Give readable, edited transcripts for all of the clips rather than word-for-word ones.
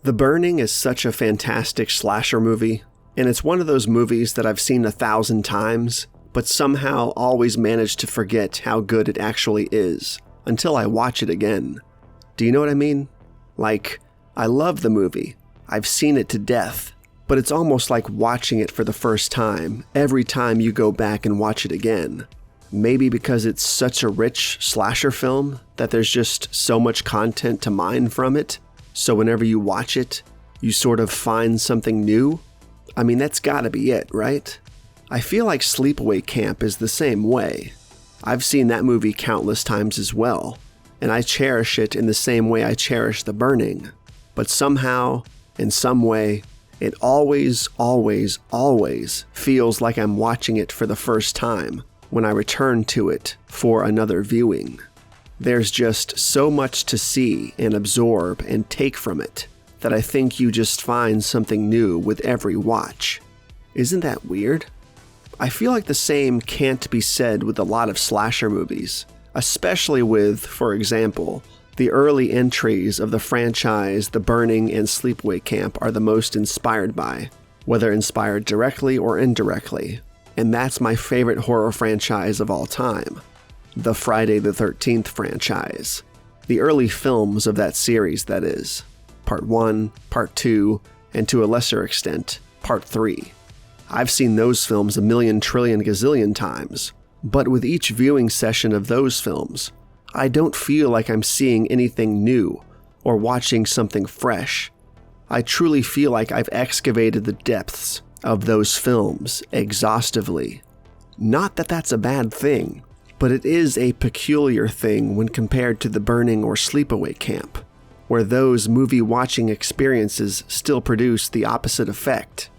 The Burning is such a fantastic slasher movie, and it's one of those movies that I've seen 1,000 times, but somehow always manage to forget how good it actually is until I watch it again. Do you know what I mean? Like, I love the movie. I've seen it to death, but it's almost like watching it for the first time every time you go back and watch it again. Maybe because it's such a rich slasher film that there's just so much content to mine from it, so whenever you watch it, you sort of find something new? I mean, that's gotta be it, right? I feel like Sleepaway Camp is the same way. I've seen that movie countless times as well, and I cherish it in the same way I cherish The Burning. But somehow, in some way, it always feels like I'm watching it for the first time when I return to it for another viewing. There's just so much to see and absorb and take from it that I think you just find something new with every watch. Isn't that weird? I feel like the same can't be said with a lot of slasher movies, especially with, for example, the early entries of the franchise The Burning and Sleepaway Camp are the most inspired by, whether inspired directly or indirectly, and that's my favorite horror franchise of all time, the Friday the 13th franchise. The early films of that series, that is. Part 1, Part 2, and to a lesser extent, Part 3. I've seen those films a million trillion gazillion times, but with each viewing session of those films, I don't feel like I'm seeing anything new or watching something fresh. I truly feel like I've excavated the depths of those films exhaustively. Not that that's a bad thing, but it is a peculiar thing when compared to The Burning or Sleepaway Camp, where those movie-watching experiences still produce the opposite effect.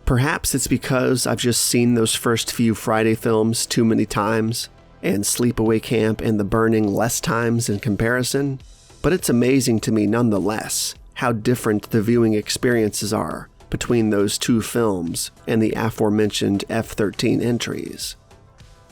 Perhaps it's because I've just seen those first few Friday films too many times, and Sleepaway Camp and The Burning less times in comparison, but it's amazing to me nonetheless how different the viewing experiences are between those two films and the aforementioned F-13 entries.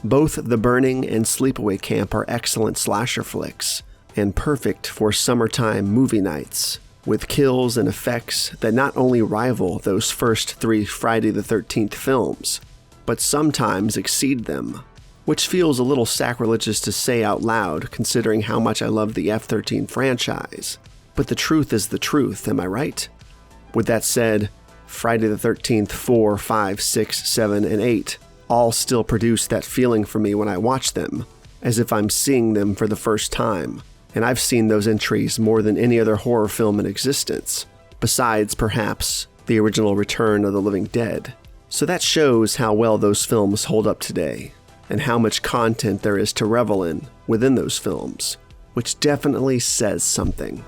Both The Burning and Sleepaway Camp are excellent slasher flicks, and perfect for summertime movie nights, with kills and effects that not only rival those first 3 Friday the 13th films, but sometimes exceed them, which feels a little sacrilegious to say out loud considering how much I love the F-13 franchise. But the truth is the truth, am I right? With that said, Friday the 13th, 4, 5, 6, 7, and 8 all still produce that feeling for me when I watch them, as if I'm seeing them for the first time, and I've seen those entries more than any other horror film in existence, besides, perhaps, the original Return of the Living Dead. So that shows how well those films hold up today, and how much content there is to revel in within those films, which definitely says something.